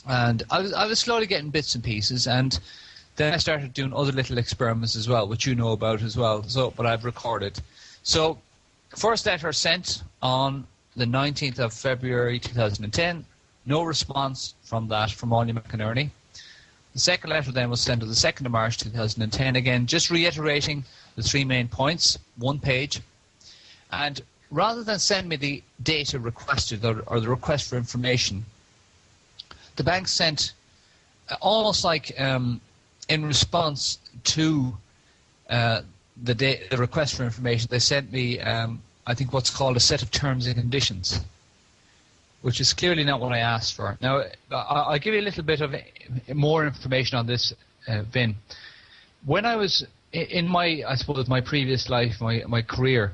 And I was slowly getting bits and pieces, and then I started doing other little experiments as well, which you know about as well, but I've recorded. So, first letter sent on the 19th of February 2010, no response from that from Anya McInerney. The second letter then was sent on the 2nd of March 2010, again, just reiterating the 3 main points, 1 page. And rather than send me the data requested or the request for information, the bank sent almost like in response to the request for information, they sent me, I think, what's called a set of terms and conditions, which is clearly not what I asked for. Now, I'll give you a little bit of more information on this, Vin. When I was in my, I suppose, my previous life, my career,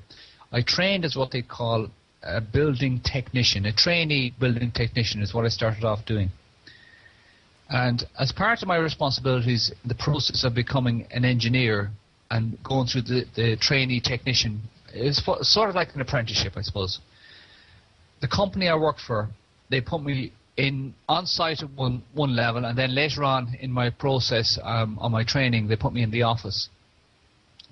I trained as what they call a building technician. A trainee building technician is what I started off doing. And as part of my responsibilities, the process of becoming an engineer and going through the trainee technician is sort of like an apprenticeship, I suppose. The company I worked for, they put me in on site at one level, and then later on in my process on my training, they put me in the office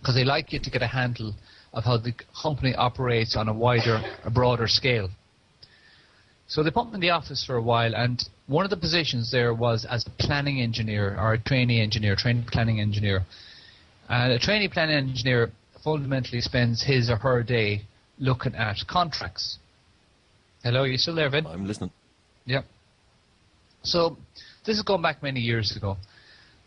because they like you to get a handle of how the company operates on a broader scale. So they put me in the office for a while, and one of the positions there was as a planning engineer or a trainee planning engineer. And a trainee planning engineer fundamentally spends his or her day looking at contracts. Hello, are you still there, Vin? I'm listening. Yep. So this is going back many years ago.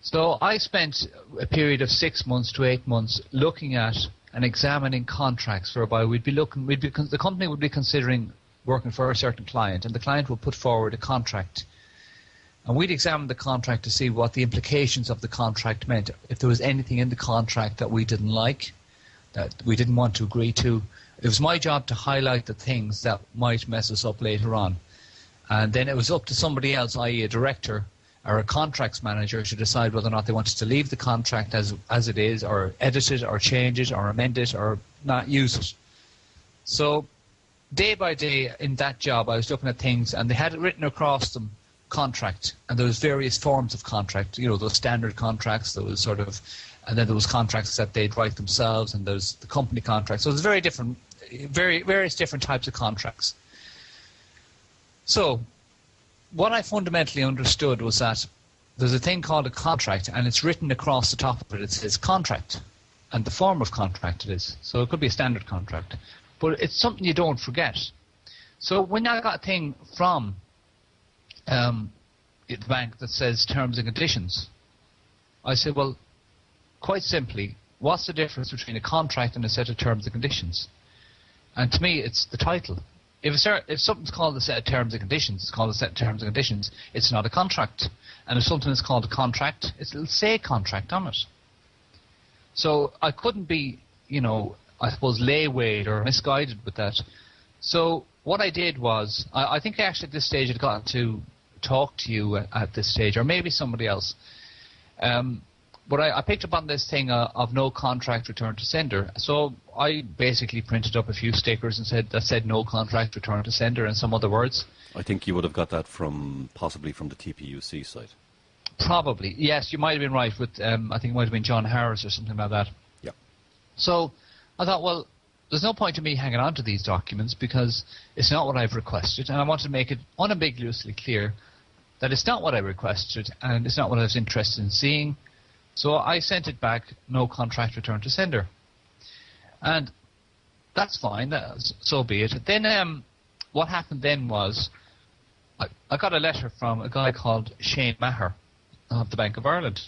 So I spent a period of 6 months to 8 months looking at and examining contracts whereby the company would be considering working for a certain client, and the client would put forward a contract. And we'd examine the contract to see what the implications of the contract meant. If there was anything in the contract that we didn't like, that we didn't want to agree to, it was my job to highlight the things that might mess us up later on. And then it was up to somebody else, i.e. a director or a contracts manager, to decide whether or not they wanted to leave the contract as it is, or edit it, or change it, or amend it, or not use it. So day by day in that job, I was looking at things, and they had it written across them, contract, and there was various forms of contract. You know, those standard contracts, there was sort of, and then there was contracts that they'd write themselves, and there's the company contracts. So there's various different types of contracts. So what I fundamentally understood was that there's a thing called a contract, and it's written across the top of it. It says contract, and the form of contract it is. So it could be a standard contract, but it's something you don't forget. So when I got a thing from the bank that says terms and conditions, I said, well, quite simply, what's the difference between a contract and a set of terms and conditions? And to me, it's the title. If something's called a set of terms and conditions, it's called a set of terms and conditions, it's not a contract. And if something is called a contract, it'll say contract on it. So I couldn't be, I suppose, lay-wailed or misguided with that. So what I did was, I think actually at this stage I'd gotten to talk to you at this stage, or maybe somebody else. But I picked up on this thing of no contract return to sender. So I basically printed up a few stickers and said no contract return to sender and some other words. I think you would have got that possibly from the TPUC site. Probably, yes, you might have been right with, I think it might have been John Harris or something like that. Yeah. So I thought, well, there's no point in me hanging on to these documents because it's not what I've requested, and I want to make it unambiguously clear that it's not what I requested and it's not what I was interested in seeing. So I sent it back, no contract return to sender. And that's fine, so be it. Then what happened then was I got a letter from a guy called Shane Maher of the Bank of Ireland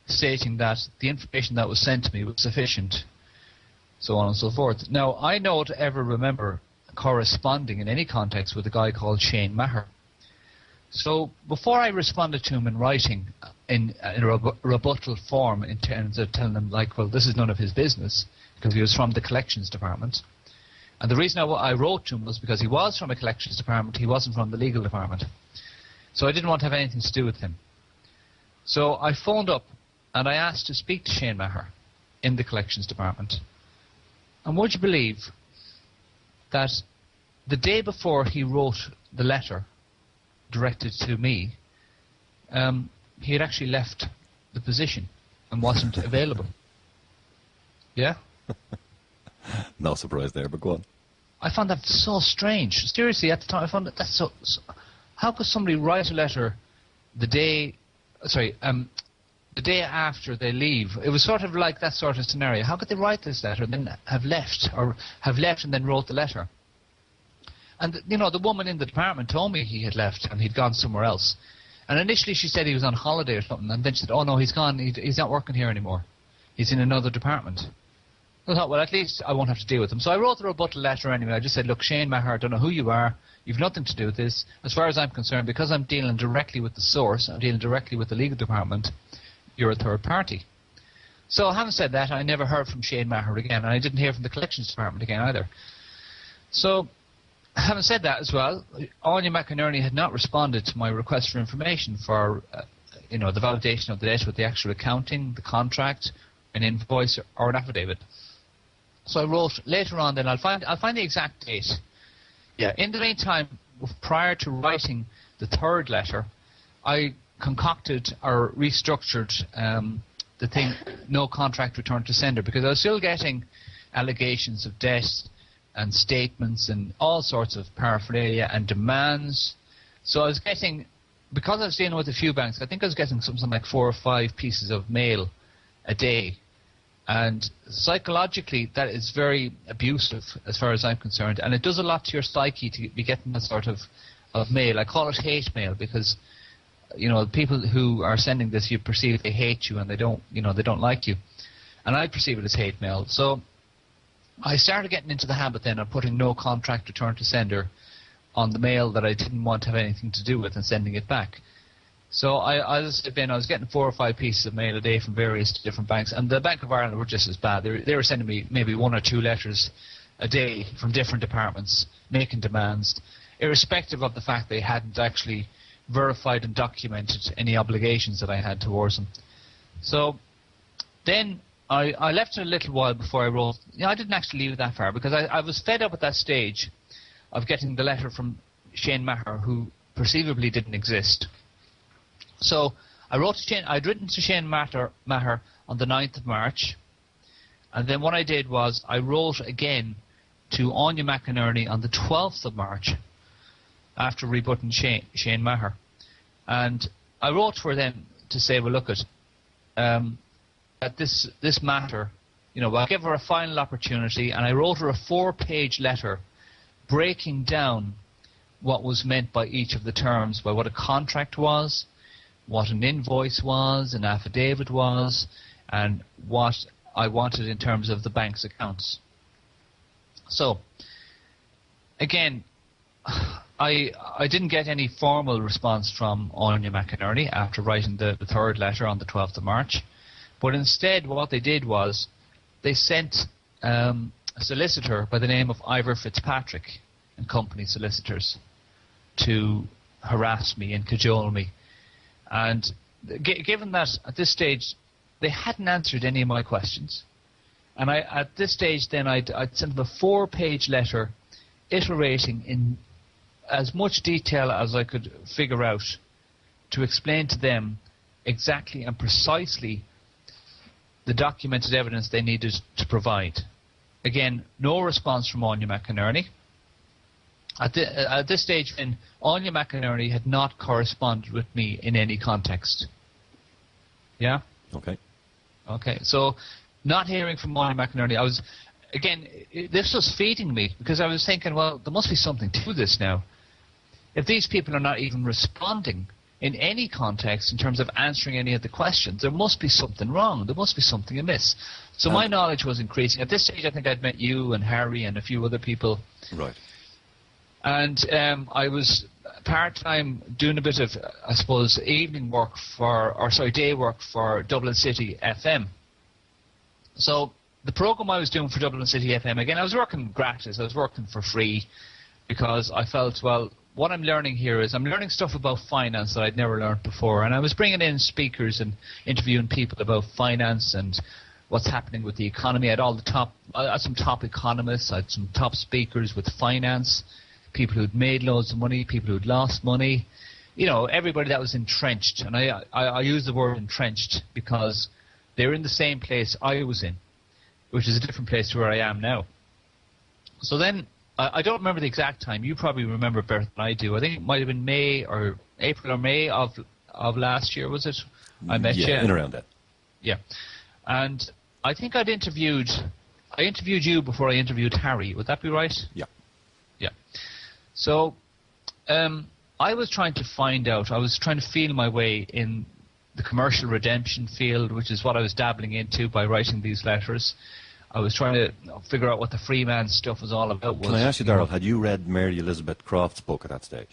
stating that the information that was sent to me was sufficient, so on and so forth. Now, I don't ever remember corresponding in any context with a guy called Shane Maher. So before I responded to him in writing in a rebuttal form in terms of telling him, like, well, this is none of his business, because he was from the collections department. And the reason I wrote to him was because he was from a collections department, he wasn't from the legal department. So I didn't want to have anything to do with him. So I phoned up and I asked to speak to Shane Maher in the collections department. And would you believe that the day before he wrote the letter, directed to me, he had actually left the position and wasn't available. Yeah? No surprise there, but go on. I found that so strange. Seriously, at the time, I found that's so how could somebody write a letter the day after they leave? It was sort of like that sort of scenario. How could they write this letter and then have left and then wrote the letter? And, the woman in the department told me he had left and he'd gone somewhere else. And initially she said he was on holiday or something, and then she said, oh no, he's gone, he's not working here anymore. He's in another department. I thought, well, at least I won't have to deal with him. So I wrote the rebuttal letter anyway. I just said, look, Shane Maher, I don't know who you are. You've nothing to do with this. As far as I'm concerned, because I'm dealing directly with the source, I'm dealing directly with the legal department, you're a third party. So having said that, I never heard from Shane Maher again, and I didn't hear from the collections department again either. So having said that as well, Anya McInerney had not responded to my request for information for the validation of the debt with the actual accounting, the contract, an invoice, or an affidavit. So I wrote later on. Then I'll find the exact date. Yeah. In the meantime, prior to writing the third letter, I concocted or restructured the thing, no contract returned to sender, because I was still getting allegations of debt and statements and all sorts of paraphernalia and demands. So I was getting, because I was dealing with a few banks, I think I was getting something like 4 or 5 pieces of mail a day. And psychologically, that is very abusive as far as I'm concerned. And it does a lot to your psyche to be getting that sort of mail. I call it hate mail because, people who are sending this, you perceive they hate you and they don't like you. And I perceive it as hate mail. So I started getting into the habit then of putting no contract return to sender on the mail that I didn't want to have anything to do with and sending it back. So I was getting 4 or 5 pieces of mail a day from various different banks, and the Bank of Ireland were just as bad. They were sending me maybe 1 or 2 letters a day from different departments making demands, irrespective of the fact they hadn't actually verified and documented any obligations that I had towards them. So then I left it a little while before I wrote. I didn't actually leave it that far because I was fed up at that stage of getting the letter from Shane Maher, who perceivably didn't exist. So I'd written to Shane Maher on the 9th of March, and then what I did was I wrote again to Anya McInerney on the 12th of March after rebutting Shane Maher. And I wrote for them to say, well, look, at this matter, I'll give her a final opportunity, and I wrote her a 4-page letter breaking down what was meant by each of the terms, by what a contract was, what an invoice was, an affidavit was, and what I wanted in terms of the bank's accounts. So, again, I didn't get any formal response from Anya McInerney after writing the third letter on the 12th of March, but instead what they did was they sent a solicitor by the name of Ivor Fitzpatrick and Company Solicitors to harass me and cajole me. And given that at this stage they hadn't answered any of my questions, and at this stage then I'd sent them a 4-page letter iterating in as much detail as I could figure out to explain to them exactly and precisely the documented evidence they needed to provide. Again, no response from Anya McInerney. At this stage, then, Anya McInerney had not corresponded with me in any context. Yeah? Okay, so not hearing from Anya McInerney, this was feeding me, because I was thinking, well, there must be something to this now. If these people are not even responding in any context in terms of answering any of the questions, there must be something wrong. There must be something amiss. So my knowledge was increasing. At this stage, I think I'd met you and Harry and a few other people. Right. And I was part-time doing a bit of, I suppose, day work for Dublin City FM. So the program I was doing for Dublin City FM, again, I was working gratis. I was working for free because I felt, well, what I'm learning here is I'm learning stuff about finance that I'd never learned before. And I was bringing in speakers and interviewing people about finance and what's happening with the economy. I had some top economists. I had some top speakers with finance, people who'd made loads of money, people who'd lost money, everybody that was entrenched, and I use the word entrenched because they were in the same place I was in, which is a different place to where I am now. So then, I don't remember the exact time. You probably remember better than I do. I think it might have been April or May of last year, was it? I met you. Yeah, in around that. Yeah. And I think I interviewed you before I interviewed Harry. Would that be right? Yeah. Yeah. So I was trying to find out, I was trying to feel my way in the commercial redemption field, which is what I was dabbling into by writing these letters. I was trying to figure out what the free man stuff was all about. Can I ask you, Darrel, had you read Mary Elizabeth Croft's book at that stage?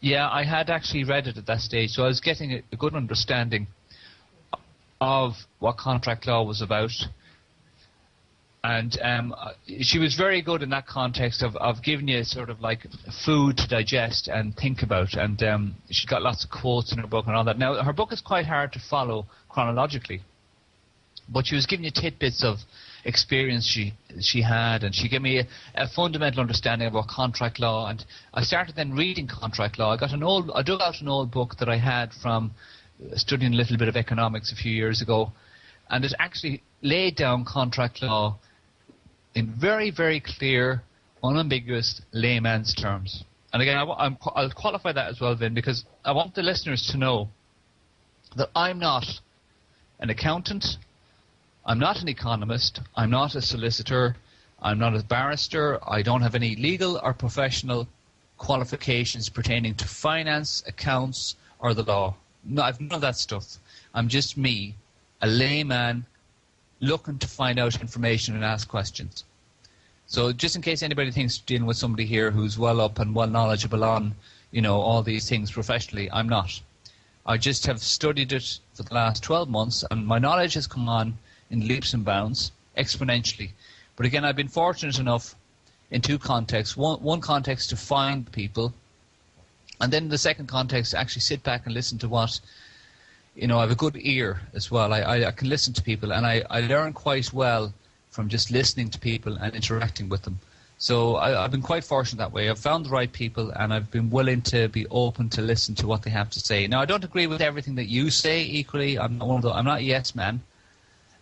Yeah, I had actually read it at that stage, so I was getting a good understanding of what contract law was about. And she was very good in that context of giving you sort of like food to digest and think about. And she got lots of quotes in her book and all that. Now, her book is quite hard to follow chronologically, but she was giving you tidbits of experience she had, and she gave me a fundamental understanding of what contract law. And I started then reading contract law. I dug out an old book that I had from studying a little bit of economics a few years ago, and it actually laid down contract law in very, very clear, unambiguous layman's terms. And again, I'll qualify that as well, Vin, because I want the listeners to know that I'm not an accountant, I'm not an economist, I'm not a solicitor, I'm not a barrister, I don't have any legal or professional qualifications pertaining to finance, accounts, or the law. No, I've none of that stuff. I'm just me, a layman, looking to find out information and ask questions. So just in case anybody thinks dealing with somebody here who's well up and well knowledgeable on, all these things professionally, I'm not. I just have studied it for the last 12 months, and my knowledge has come on in leaps and bounds, exponentially. But again, I've been fortunate enough in two contexts. One context to find people, and then the second context to actually sit back and listen to what, I have a good ear as well. I can listen to people, and I learn quite well from just listening to people and interacting with them. So I've been quite fortunate that way. I've found the right people, and I've been willing to be open to listen to what they have to say. Now, I don't agree with everything that you say equally. I'm not a yes man.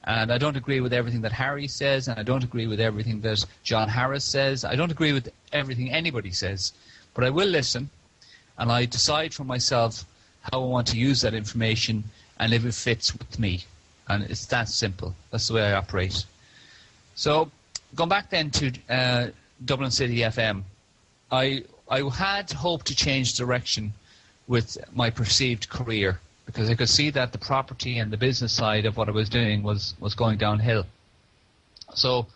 And I don't agree with everything that Harry says, and I don't agree with everything that John Harris says. I don't agree with everything anybody says. But I will listen, and I decide for myself how I want to use that information and if it fits with me. And it's that simple. That's the way I operate. So, going back then to Dublin City FM, I had hoped to change direction with my perceived career, because I could see that the property and the business side of what I was doing was going downhill. So,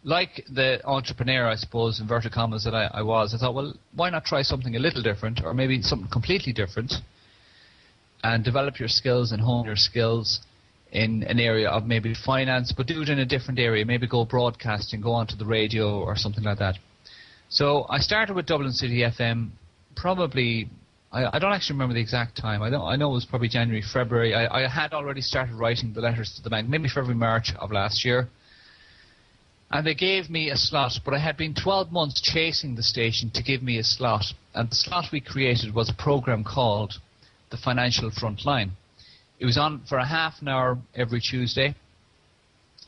like the entrepreneur, I suppose, inverted commas, that I thought, well, why not try something a little different, or maybe something completely different, and develop your skills and hone your skills in an area of maybe finance, but do it in a different area, maybe go broadcasting, go onto the radio or something like that. So I started with Dublin City FM probably, I don't actually remember the exact time. I know it was probably January, February. I had already started writing the letters to the bank, maybe February, March of last year. And they gave me a slot, but I had been 12 months chasing the station to give me a slot. And the slot we created was a program called The Financial Frontline. It was on for a half an hour every Tuesday.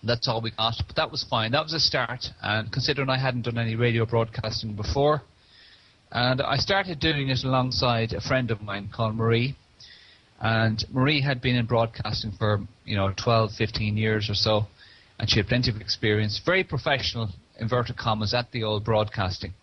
That's all we got, but that was fine. That was a start, and considering I hadn't done any radio broadcasting before. And I started doing it alongside a friend of mine called Marie. And Marie had been in broadcasting for, 12, 15 years or so, and she had plenty of experience. Very professional, inverted commas, at the old broadcasting.